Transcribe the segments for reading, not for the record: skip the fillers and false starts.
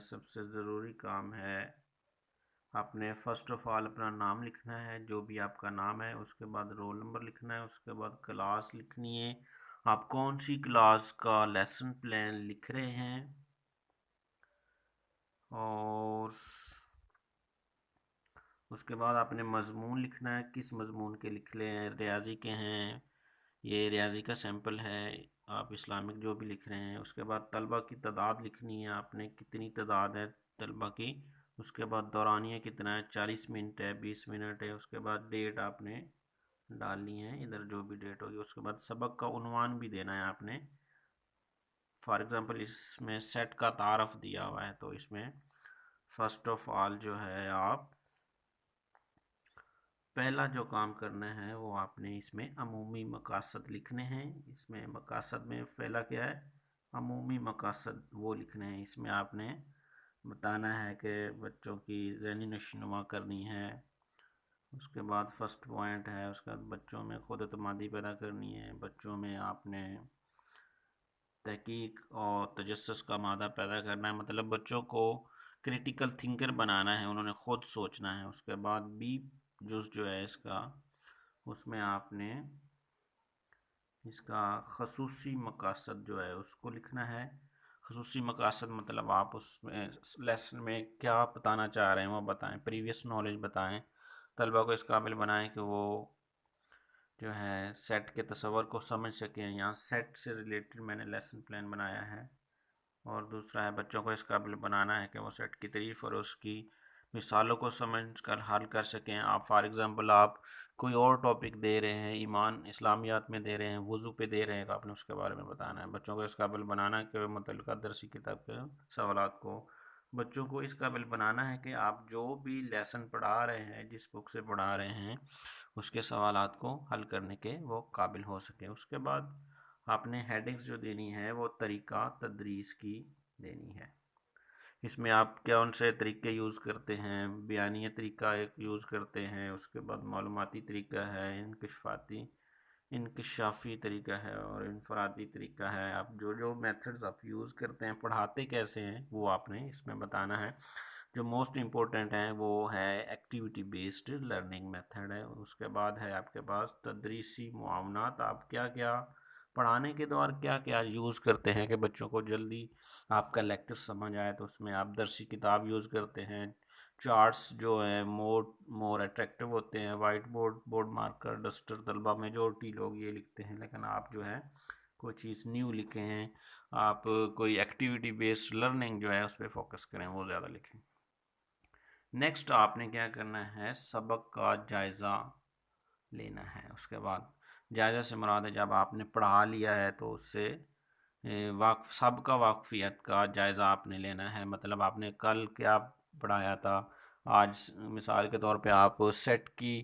सबसे ज़रूरी काम है आपने फ़र्स्ट ऑफ़ ऑल अपना नाम लिखना है, जो भी आपका नाम है। उसके बाद रोल नंबर लिखना है। उसके बाद क्लास लिखनी है, आप कौन सी क्लास का लेसन प्लान लिख रहे हैं। और उसके बाद आपने मज़मून लिखना है, किस मज़मून के लिख रहे हैं। रियाजी के हैं, ये रियाजी का सैंपल है। आप इस्लामिक जो भी लिख रहे हैं। उसके बाद तलबा की तादाद लिखनी है आपने, कितनी तादाद है तलबा की। उसके बाद दौरानिया कितना है, 40 मिनट है, 20 मिनट है। उसके बाद डेट आपने डालनी है इधर, जो भी डेट होगी। उसके बाद सबक का उन्वान भी देना है आपने। फॉर एग्ज़ाम्पल इसमें सेट का तारफ़ दिया हुआ है, तो इसमें फ़र्स्ट ऑफ़ ऑल जो है आप पहला जो काम करना है वो आपने इसमें अमूमी मकासद लिखने हैं। इसमें मकासद में पहला क्या है, अमूमी मकासद वो लिखने हैं। इसमें आपने बताना है कि बच्चों की ज़हनी नशोनुमा करनी है। उसके बाद फर्स्ट पॉइंट है, उसके बाद बच्चों में खुद एतमादी पैदा करनी है। बच्चों में आपने तहकीक और तजस्सुस का मादा पैदा करना है, मतलब बच्चों को क्रिटिकल थिंकर बनाना है, उन्होंने ख़ुद सोचना है। उसके बाद बी जुज़ जो है इसका, उसमें आपने इसका खसूसी मकासद जो है उसको लिखना है। खसूसी मकासद मतलब आप उसमें लेसन में क्या बताना चाह रहे हैं वो बताएं, प्रीवियस नॉलेज बताएं, तलबा को इस काबिल बनाएं कि वो जो है सेट के तस्वर को समझ सकें। यहाँ सेट से रिलेटेड मैंने लेसन प्लान बनाया है। और दूसरा है बच्चों को इस काबिल बनाना है कि वो सेट की तारीफ़ और उसकी मिसालों को समझ कर हल कर सकें। आप फॉर एग्ज़ाम्पल आप कोई और टॉपिक दे रहे हैं, ईमान इस्लामियात में दे रहे हैं, वज़ू पे दे रहे हैं, तो आपने उसके बारे में बताना है। बच्चों को इस काबिल बनाना है कि मुतल्लिक़ा दरसी किताब के सवालात को, बच्चों को इस काबिल बनाना है कि आप जो भी लेसन पढ़ा रहे हैं, जिस बुक से पढ़ा रहे हैं, उसके सवालात को हल करने के वो काबिल हो सके। उसके बाद आपने हेडिंग्स जो देनी है वो तरीक़ा तदरीस की देनी है। इसमें आप कौन से तरीके यूज़ करते हैं, बयानिया तरीका एक यूज़ करते हैं। उसके बाद मालूमाती तरीका है, इंकशाफी तरीका है और इनफरादी तरीका है। आप जो जो मेथड्स आप यूज़ करते हैं, पढ़ाते कैसे हैं, वो आपने इसमें बताना है। जो मोस्ट इम्पोर्टेंट है वो है एक्टिविटी बेस्ड लर्निंग मेथड है। उसके बाद है आपके पास तदरीसी मुआवनात, आप क्या क्या पढ़ाने के दौरान क्या क्या यूज़ करते हैं कि बच्चों को जल्दी आपका लेक्चर समझ आए। तो उसमें आप दरसी किताब यूज़ करते हैं। चार्ट्स जो हैं मोर अट्रैक्टिव होते हैं। White board, board marker, duster, तलबा मेजॉरिटी लोग ये लिखते हैं, लेकिन आप जो है कोई चीज़ न्यू लिखे हैं। आप कोई एक्टिविटी बेस्ड लर्निंग जो है उस पर फोकस करें, वो ज़्यादा लिखें। नेक्स्ट आपने क्या करना है, सबक का जायज़ा लेना है। उसके बाद जायज़ा से मुराद है जब आपने पढ़ा लिया है तो उससे सबका वाकफ़ियत का जायज़ा आपने लेना है। मतलब आपने कल क्या पढ़ाया था, आज मिसाल के तौर पे आप सेट की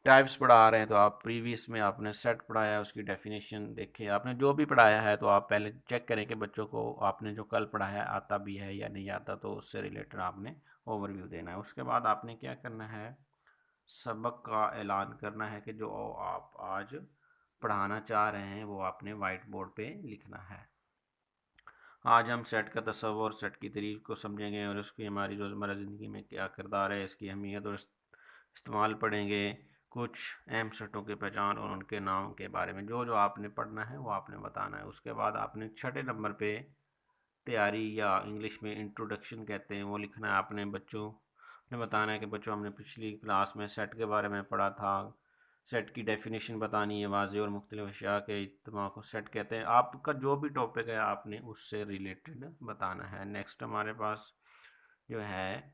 टाइप्स पढ़ा रहे हैं, तो आप प्रीवियस में आपने सेट पढ़ाया है, उसकी डेफिनेशन देखें। आपने जो भी पढ़ाया है तो आप पहले चेक करें कि बच्चों को आपने जो कल पढ़ाया आता भी है या नहीं आता, तो उससे रिलेटेड आपने ओवरव्यू देना है। उसके बाद आपने क्या करना है, सबक का ऐलान करना है कि जो आप आज पढ़ाना चाह रहे हैं वो आपने वाइट बोर्ड पे लिखना है। आज हम सेट का तस्वर, सेट की तारीफ़ को समझेंगे और उसकी हमारी रोज़मर्रा ज़िंदगी में क्या किरदार है, इसकी अहमियत और इस्तेमाल पढ़ेंगे। कुछ अहम सेटों की पहचान और उनके नाम के बारे में जो जो आपने पढ़ना है वो आपने बताना है। उसके बाद आपने छठे नंबर पे तैयारी या इंग्लिश में इंट्रोडक्शन कहते हैं वो लिखना है। आपने बच्चों ने बताना है कि बच्चों हमने पिछली क्लास में सेट के बारे में पढ़ा था, सेट की डेफिनेशन बतानी है, वाज़ेह और मुख्तलिफ अशिया के इज्तिमा को सेट कहते हैं। आपका जो भी टॉपिक है आपने उससे रिलेटेड बताना है। नेक्स्ट हमारे पास जो है,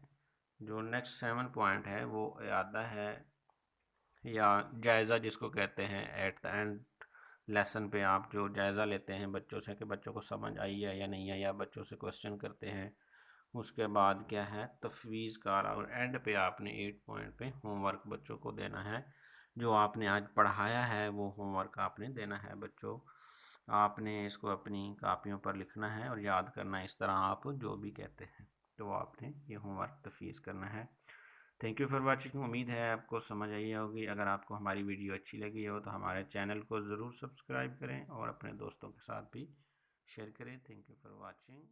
जो नेक्स्ट 7 पॉइंट है वो यादा है या जायज़ा जिसको कहते हैं। एट द एंड लेसन पे आप जो जायज़ा लेते हैं बच्चों से कि बच्चों को समझ आई है या नहीं आई, या बच्चों से क्वेश्चन करते हैं। उसके बाद क्या है, तफवीज़ कार, और एंड पे आपने 8 पॉइंट पे होमवर्क बच्चों को देना है। जो आपने आज पढ़ाया है वो होमवर्क आपने देना है बच्चों। आपने इसको अपनी कापियों पर लिखना है और याद करना है, इस तरह आप जो भी कहते हैं तो आपने ये होमवर्क तफवीज़ करना है। Thank you for watching. उम्मीद है आपको समझ आई होगी। अगर आपको हमारी वीडियो अच्छी लगी हो तो हमारे चैनल को ज़रूर सब्सक्राइब करें और अपने दोस्तों के साथ भी शेयर करें। Thank you for watching.